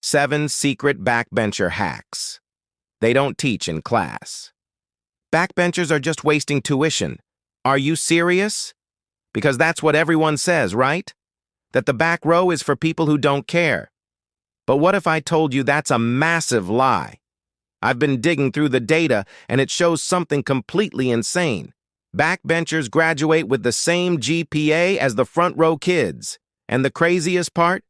7 secret backbencher hacks. They don't teach in class. Backbenchers are just wasting tuition. Are you serious? Because that's what everyone says, right? That the back row is for people who don't care. But what if I told you that's a massive lie? I've been digging through the data, and it shows something completely insane. Backbenchers graduate with the same GPA as the front row kids. And the craziest part?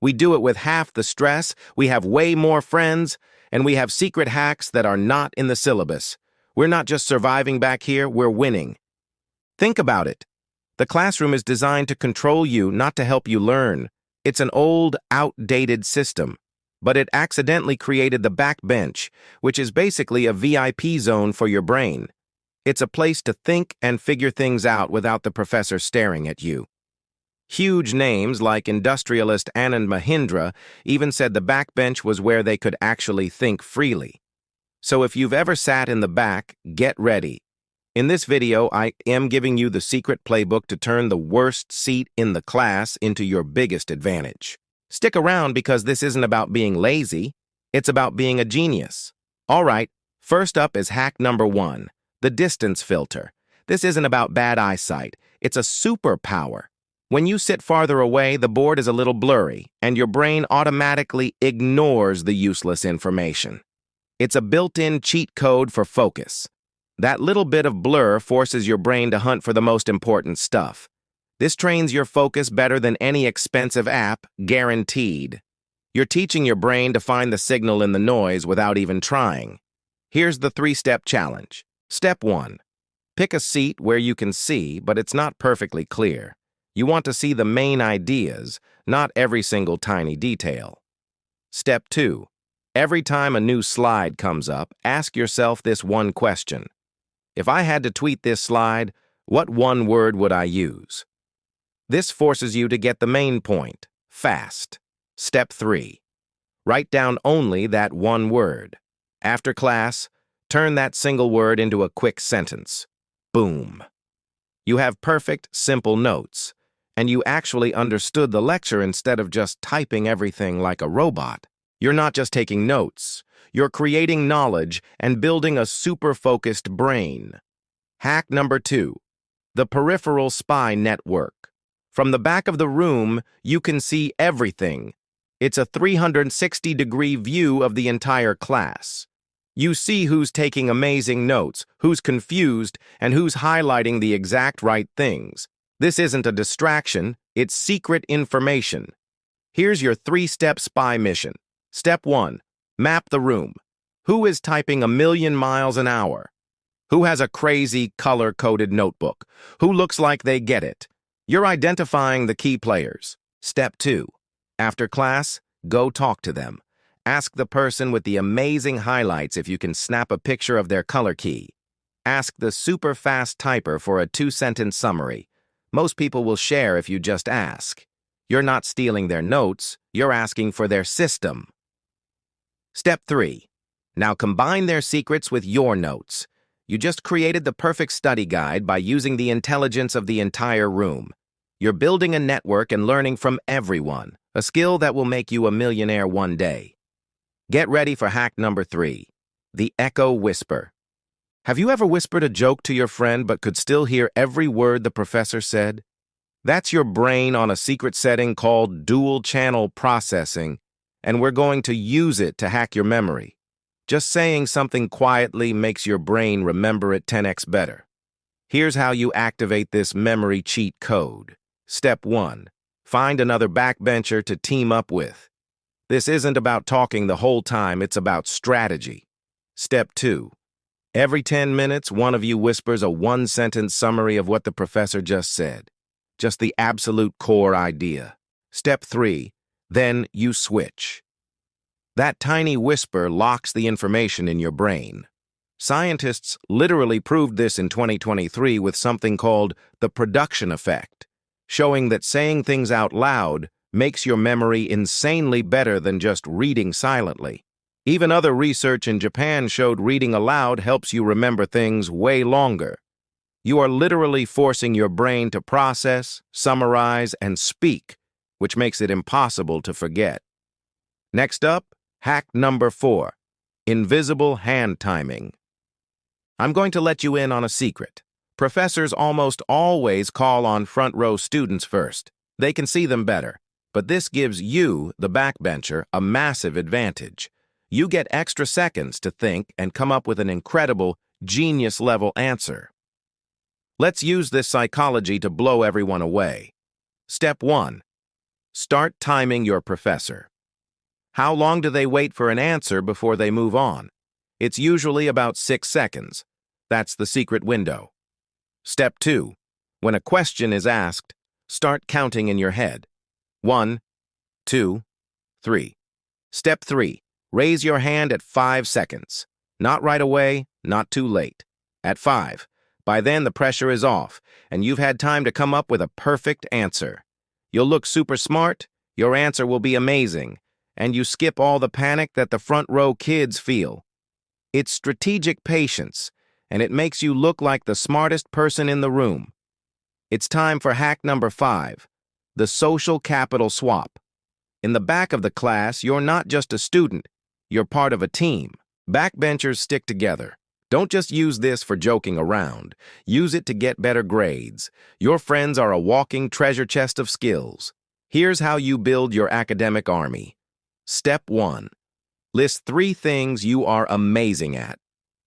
We do it with half the stress, we have way more friends, and we have secret hacks that are not in the syllabus. We're not just surviving back here, we're winning. Think about it. The classroom is designed to control you, not to help you learn. It's an old, outdated system. But it accidentally created the backbench, which is basically a VIP zone for your brain. It's a place to think and figure things out without the professor staring at you. Huge names like industrialist Anand Mahindra even said the backbench was where they could actually think freely. So if you've ever sat in the back, get ready. In this video, I am giving you the secret playbook to turn the worst seat in the class into your biggest advantage. Stick around because this isn't about being lazy, it's about being a genius. All right, first up is hack number 1, the distance filter. This isn't about bad eyesight, it's a superpower. When you sit farther away, the board is a little blurry, and your brain automatically ignores the useless information. It's a built-in cheat code for focus. That little bit of blur forces your brain to hunt for the most important stuff. This trains your focus better than any expensive app, guaranteed. You're teaching your brain to find the signal in the noise without even trying. Here's the 3-step challenge. Step 1. Pick a seat where you can see, but it's not perfectly clear. You want to see the main ideas, not every single tiny detail. Step 2. Every time a new slide comes up, ask yourself this one question. If I had to tweet this slide, what one word would I use? This forces you to get the main point, fast. Step 3. Write down only that one word. After class, turn that single word into a quick sentence. Boom. You have perfect, simple notes, and you actually understood the lecture instead of just typing everything like a robot. You're not just taking notes, you're creating knowledge and building a super-focused brain. Hack number 2, the Peripheral Spy Network. From the back of the room, you can see everything. It's a 360-degree view of the entire class. You see who's taking amazing notes, who's confused, and who's highlighting the exact right things. This isn't a distraction, it's secret information. Here's your 3-step spy mission. Step 1. Map the room. Who is typing 1,000,000 miles an hour? Who has a crazy color-coded notebook? Who looks like they get it? You're identifying the key players. Step 2. After class, go talk to them. Ask the person with the amazing highlights if you can snap a picture of their color key. Ask the super-fast typer for a 2-sentence summary. Most people will share if you just ask. You're not stealing their notes, you're asking for their system. Step 3. Now combine their secrets with your notes. You just created the perfect study guide by using the intelligence of the entire room. You're building a network and learning from everyone, a skill that will make you a millionaire one day. Get ready for hack number 3, the echo whisper. Have you ever whispered a joke to your friend but could still hear every word the professor said? That's your brain on a secret setting called dual-channel processing, and we're going to use it to hack your memory. Just saying something quietly makes your brain remember it 10x better. Here's how you activate this memory cheat code. Step 1. Find another backbencher to team up with. This isn't about talking the whole time, it's about strategy. Step 2. Every 10 minutes, one of you whispers a 1-sentence summary of what the professor just said. Just the absolute core idea. Step 3. Then you switch. That tiny whisper locks the information in your brain. Scientists literally proved this in 2023 with something called the production effect, showing that saying things out loud makes your memory insanely better than just reading silently. Even other research in Japan showed reading aloud helps you remember things way longer. You are literally forcing your brain to process, summarize, and speak, which makes it impossible to forget. Next up, hack number 4, invisible hand timing. I'm going to let you in on a secret. Professors almost always call on front row students first. They can see them better. But this gives you, the backbencher, a massive advantage. You get extra seconds to think and come up with an incredible, genius-level answer. Let's use this psychology to blow everyone away. Step 1. Start timing your professor. How long do they wait for an answer before they move on? It's usually about 6 seconds. That's the secret window. Step 2. When a question is asked, start counting in your head. 1, 2, 3. Step 3. Raise your hand at 5 seconds. Not right away, not too late. At 5. By then the pressure is off, and you've had time to come up with a perfect answer. You'll look super smart, your answer will be amazing, and you skip all the panic that the front row kids feel. It's strategic patience, and it makes you look like the smartest person in the room. It's time for hack number 5, the social capital swap. In the back of the class, you're not just a student, you're part of a team. Backbenchers stick together. Don't just use this for joking around. Use it to get better grades. Your friends are a walking treasure chest of skills. Here's how you build your academic army. Step 1. List 3 things you are amazing at.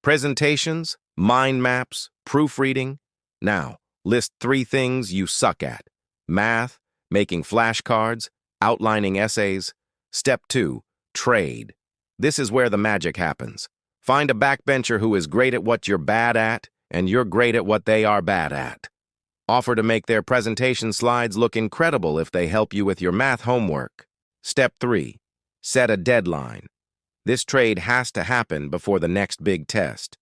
Presentations, mind maps, proofreading. Now, list 3 things you suck at. Math, making flashcards, outlining essays. Step 2. Trade. This is where the magic happens. Find a backbencher who is great at what you're bad at, and you're great at what they are bad at. Offer to make their presentation slides look incredible if they help you with your math homework. Step 3. Set a deadline. This trade has to happen before the next big test.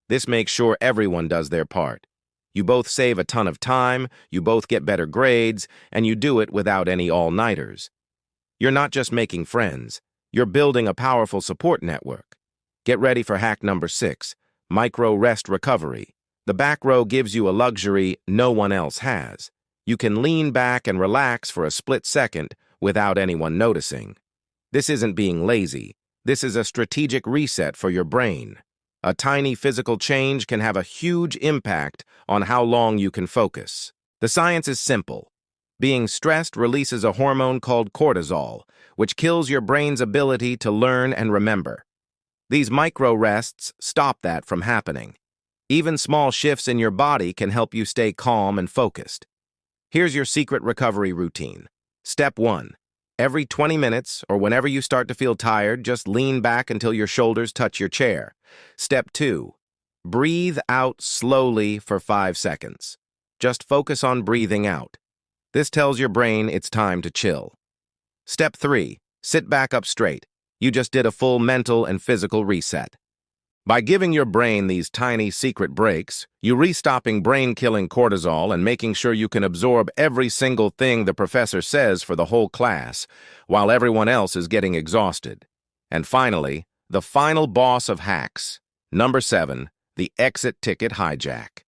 This makes sure everyone does their part. You both save a ton of time, you both get better grades, and you do it without any all-nighters. You're not just making friends, you're building a powerful support network. Get ready for hack number 6, micro-rest recovery. The back row gives you a luxury no one else has. You can lean back and relax for a split second without anyone noticing. This isn't being lazy. This is a strategic reset for your brain. A tiny physical change can have a huge impact on how long you can focus. The science is simple. Being stressed releases a hormone called cortisol, which kills your brain's ability to learn and remember. These micro-rests stop that from happening. Even small shifts in your body can help you stay calm and focused. Here's your secret recovery routine. Step 1. Every 20 minutes, or whenever you start to feel tired, just lean back until your shoulders touch your chair. Step 2. Breathe out slowly for 5 seconds. Just focus on breathing out. This tells your brain it's time to chill. Step 3. Sit back up straight. You just did a full mental and physical reset. By giving your brain these tiny secret breaks, you're restopping brain-killing cortisol and making sure you can absorb every single thing the professor says for the whole class, while everyone else is getting exhausted. And finally, the final boss of hacks. Number 7, the exit ticket hijack.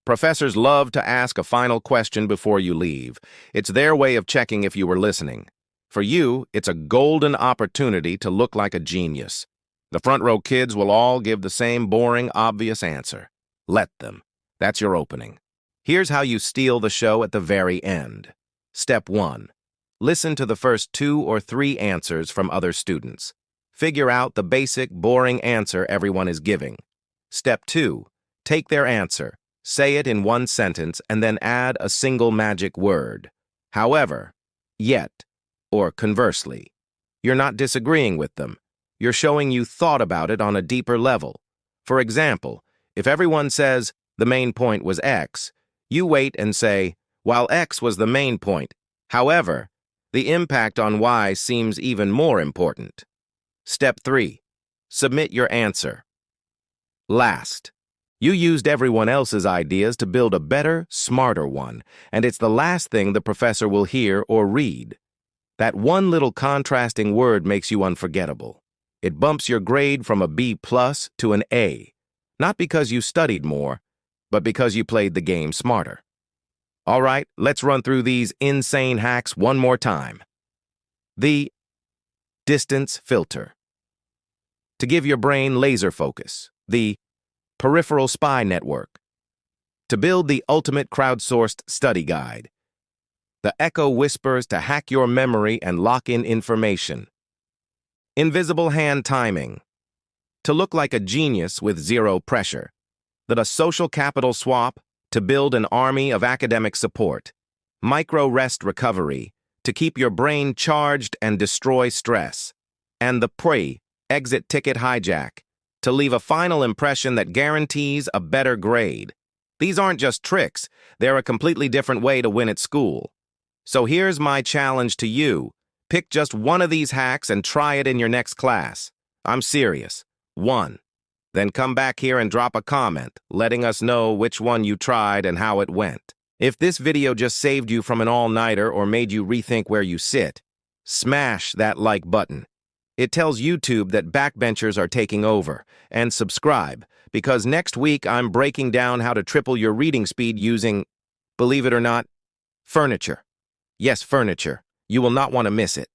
Professors love to ask a final question before you leave. It's their way of checking if you were listening. For you, it's a golden opportunity to look like a genius. The front row kids will all give the same boring, obvious answer. Let them. That's your opening. Here's how you steal the show at the very end. Step 1. Listen to the first 2 or 3 answers from other students. Figure out the basic, boring answer everyone is giving. Step 2. Take their answer, say it in one sentence, and then add a single magic word. However, yet, or conversely. You're not disagreeing with them. You're showing you thought about it on a deeper level. For example, if everyone says, the main point was X, you wait and say, while X was the main point, however, the impact on Y seems even more important. Step 3. Submit your answer. Last. You used everyone else's ideas to build a better, smarter one, and it's the last thing the professor will hear or read. That one little contrasting word makes you unforgettable. It bumps your grade from a B+ to an A, not because you studied more, but because you played the game smarter. All right, let's run through these insane hacks one more time. The distance filter. To give your brain laser focus, the Peripheral Spy Network. To build the ultimate crowdsourced study guide. The echo whispers to hack your memory and lock in information. Invisible hand timing. To look like a genius with zero pressure. The social capital swap to build an army of academic support. Micro rest recovery to keep your brain charged and destroy stress. And the exit ticket hijack to leave a final impression that guarantees a better grade. These aren't just tricks, they're a completely different way to win at school. So here's my challenge to you. Pick just one of these hacks and try it in your next class. I'm serious. One. Then come back here and drop a comment, letting us know which one you tried and how it went. If this video just saved you from an all-nighter or made you rethink where you sit, smash that like button. It tells YouTube that backbenchers are taking over. And subscribe, because next week I'm breaking down how to triple your reading speed using, believe it or not, furniture. Yes, furniture. You will not want to miss it.